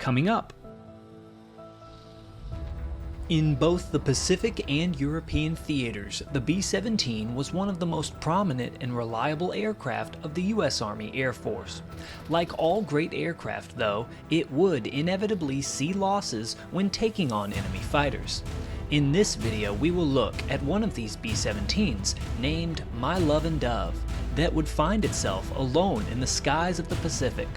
coming up. In both the Pacific and European theaters, the B-17 was one of the most prominent and reliable aircraft of the U.S. Army Air Force. Like all great aircraft, though, it would inevitably see losses when taking on enemy fighters. In this video, we will look at one of these B-17s, named My Lovin' Dove, that would find itself alone in the skies of the Pacific.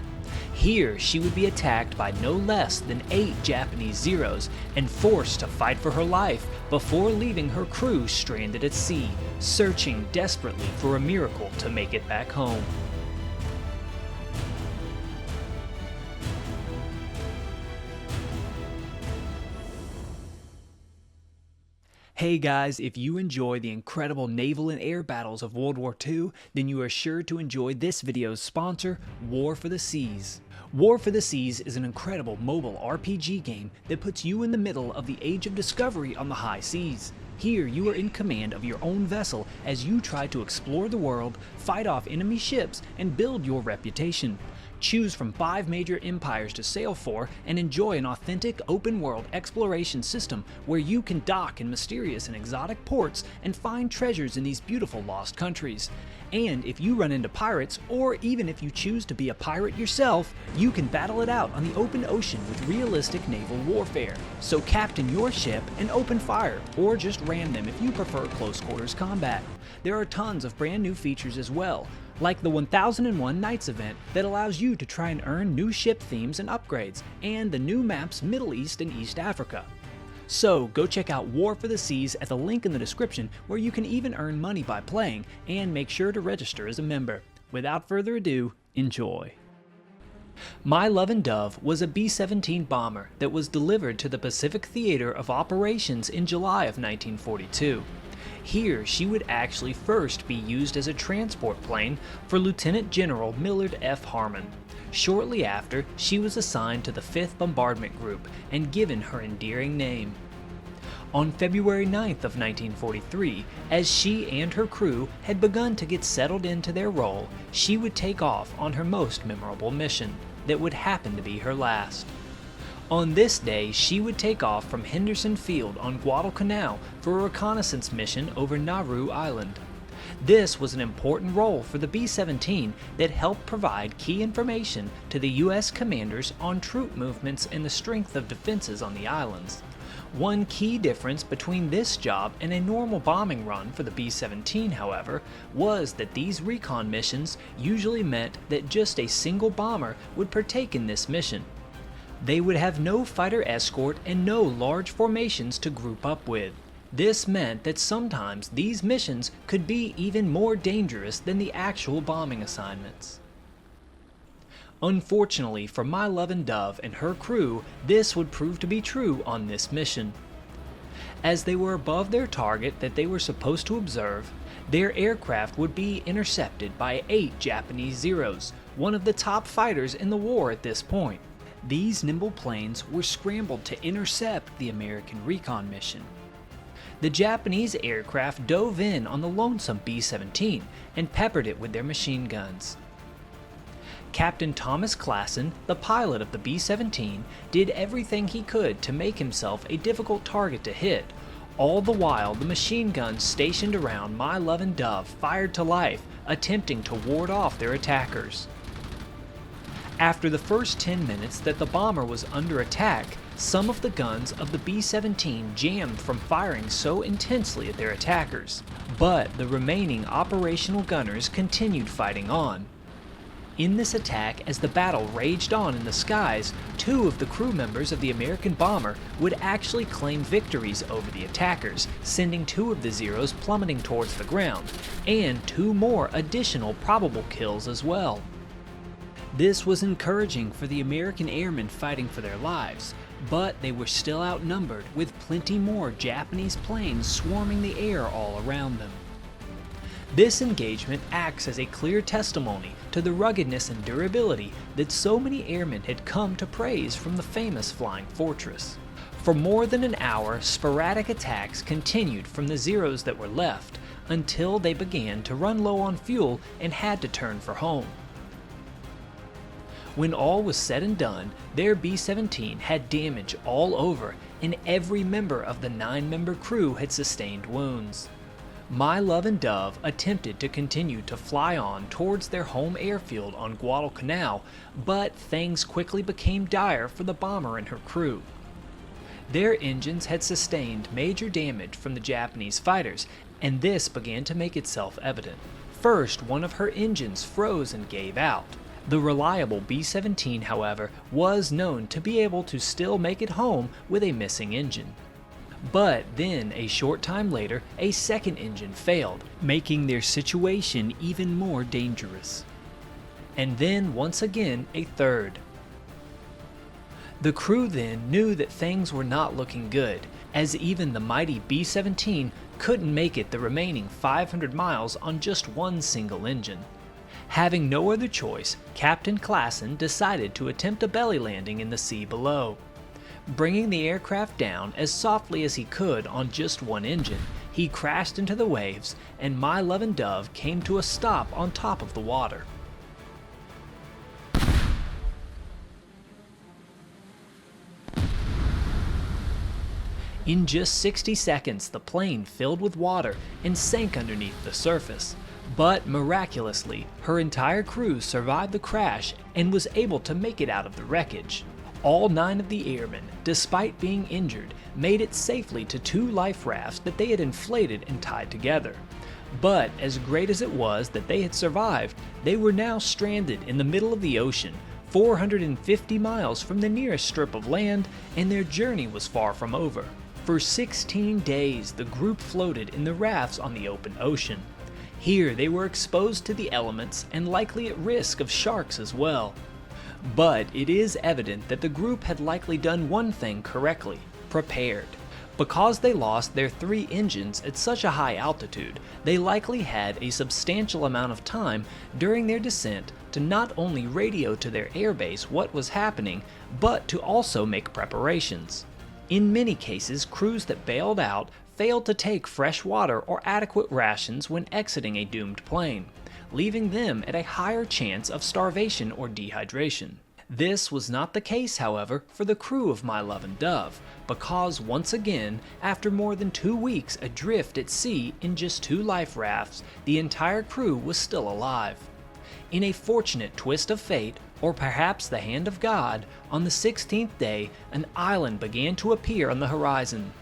Here, she would be attacked by no less than 8 Japanese Zeros and forced to fight for her life before leaving her crew stranded at sea, searching desperately for a miracle to make it back home. Hey guys, if you enjoy the incredible naval and air battles of World War II, then you are sure to enjoy this video's sponsor, War for the Seas. War for the Seas is an incredible mobile RPG game that puts you in the middle of the age of discovery on the high seas. Here, you are in command of your own vessel as you try to explore the world, fight off enemy ships, and build your reputation. Choose from 5 major empires to sail for and enjoy an authentic open-world exploration system where you can dock in mysterious and exotic ports and find treasures in these beautiful lost countries. And if you run into pirates, or even if you choose to be a pirate yourself, you can battle it out on the open ocean with realistic naval warfare. So captain your ship and open fire, or just ram them if you prefer close quarters combat. There are tons of brand new features as well, like the 1001 Nights event that allows you to try and earn new ship themes and upgrades, and the new maps Middle East and East Africa. So go check out War for the Seas at the link in the description, where you can even earn money by playing, and make sure to register as a member. Without further ado, enjoy. My Lovin' Dove was a B-17 bomber that was delivered to the Pacific Theater of Operations in July of 1942. Here, she would actually first be used as a transport plane for Lieutenant General Millard F. Harmon. Shortly after, she was assigned to the 5th Bombardment Group and given her endearing name. On February 9th of 1943, as she and her crew had begun to get settled into their role, she would take off on her most memorable mission, that would happen to be her last. On this day, she would take off from Henderson Field on Guadalcanal for a reconnaissance mission over Nauru Island. This was an important role for the B-17 that helped provide key information to the U.S. commanders on troop movements and the strength of defenses on the islands. One key difference between this job and a normal bombing run for the B-17, however, was that these recon missions usually meant that just a single bomber would partake in this mission. They would have no fighter escort and no large formations to group up with. This meant that sometimes these missions could be even more dangerous than the actual bombing assignments. Unfortunately for My Lovin' Dove and her crew, this would prove to be true on this mission. As they were above their target that they were supposed to observe, their aircraft would be intercepted by 8 Japanese Zeros, one of the top fighters in the war at this point. These nimble planes were scrambled to intercept the American recon mission. The Japanese aircraft dove in on the lonesome B-17 and peppered it with their machine guns. Captain Thomas Klassen, the pilot of the B-17, did everything he could to make himself a difficult target to hit. All the while, the machine guns stationed around My Lovin' Dove fired to life, attempting to ward off their attackers. After the first 10 minutes that the bomber was under attack, some of the guns of the B-17 jammed from firing so intensely at their attackers, but the remaining operational gunners continued fighting on. In this attack, as the battle raged on in the skies, 2 of the crew members of the American bomber would actually claim victories over the attackers, sending 2 of the Zeros plummeting towards the ground, and 2 more additional probable kills as well. This was encouraging for the American airmen fighting for their lives, but they were still outnumbered, with plenty more Japanese planes swarming the air all around them. This engagement acts as a clear testimony to the ruggedness and durability that so many airmen had come to praise from the famous Flying Fortress. For more than an hour, sporadic attacks continued from the Zeros that were left, until they began to run low on fuel and had to turn for home. When all was said and done, their B-17 had damage all over, and every member of the 9-member crew had sustained wounds. My Love and Dove attempted to continue to fly on towards their home airfield on Guadalcanal, but things quickly became dire for the bomber and her crew. Their engines had sustained major damage from the Japanese fighters, and this began to make itself evident. First, one of her engines froze and gave out. The reliable B-17, however, was known to be able to still make it home with a missing engine. But then, a short time later, a second engine failed, making their situation even more dangerous. And then, once again, a third. The crew then knew that things were not looking good, as even the mighty B-17 couldn't make it the remaining 500 miles on just one single engine. Having no other choice, Captain Klassen decided to attempt a belly landing in the sea below. Bringing the aircraft down as softly as he could on just one engine, he crashed into the waves, and My Love and Dove came to a stop on top of the water. In just 60 seconds, the plane filled with water and sank underneath the surface. But miraculously, her entire crew survived the crash and was able to make it out of the wreckage. All 9 of the airmen, despite being injured, made it safely to 2 life rafts that they had inflated and tied together. But as great as it was that they had survived, they were now stranded in the middle of the ocean, 450 miles from the nearest strip of land, and their journey was far from over. For 16 days, the group floated in the rafts on the open ocean. Here they were exposed to the elements and likely at risk of sharks as well. But it is evident that the group had likely done one thing correctly: prepared. Because they lost their 3 engines at such a high altitude, they likely had a substantial amount of time during their descent to not only radio to their airbase what was happening, but to also make preparations. In many cases, crews that bailed out failed to take fresh water or adequate rations when exiting a doomed plane, leaving them at a higher chance of starvation or dehydration. This was not the case, however, for the crew of My Love and Dove, because once again, after more than 2 weeks adrift at sea in just 2 life rafts, the entire crew was still alive. In a fortunate twist of fate, or perhaps the hand of God, on the 16th day, an island began to appear on the horizon.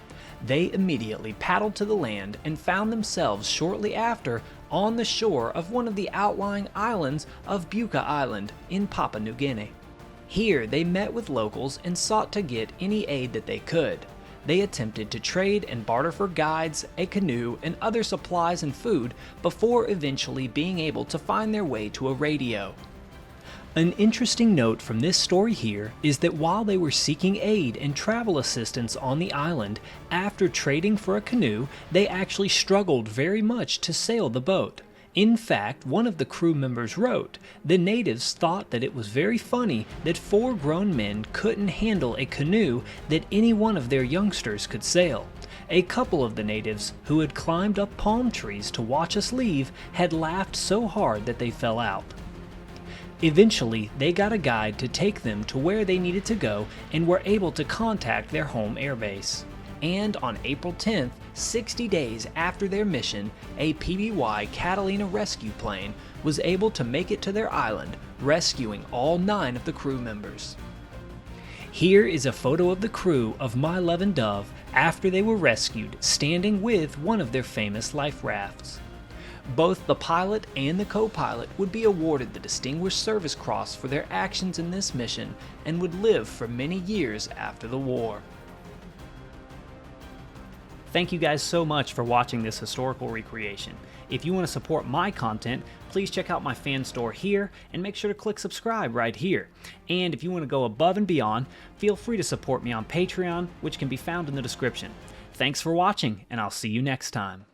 They immediately paddled to the land and found themselves shortly after on the shore of one of the outlying islands of Buka Island in Papua New Guinea. Here they met with locals and sought to get any aid that they could. They attempted to trade and barter for guides, a canoe, and other supplies and food before eventually being able to find their way to a radio. An interesting note from this story here is that while they were seeking aid and travel assistance on the island, after trading for a canoe, they actually struggled very much to sail the boat. In fact, one of the crew members wrote, "The natives thought that it was very funny that 4 grown men couldn't handle a canoe that any one of their youngsters could sail. A couple of the natives, who had climbed up palm trees to watch us leave, had laughed so hard that they fell out." Eventually, they got a guide to take them to where they needed to go and were able to contact their home airbase. And on April 10th, 60 days after their mission, a PBY Catalina rescue plane was able to make it to their island, rescuing all 9 of the crew members. Here is a photo of the crew of My Love and Dove after they were rescued, standing with one of their famous life rafts. Both the pilot and the co-pilot would be awarded the Distinguished Service Cross for their actions in this mission and would live for many years after the war. Thank you guys so much for watching this historical recreation. If you want to support my content, please check out my fan store here and make sure to click subscribe right here. And if you want to go above and beyond, feel free to support me on Patreon, which can be found in the description. Thanks for watching, and I'll see you next time.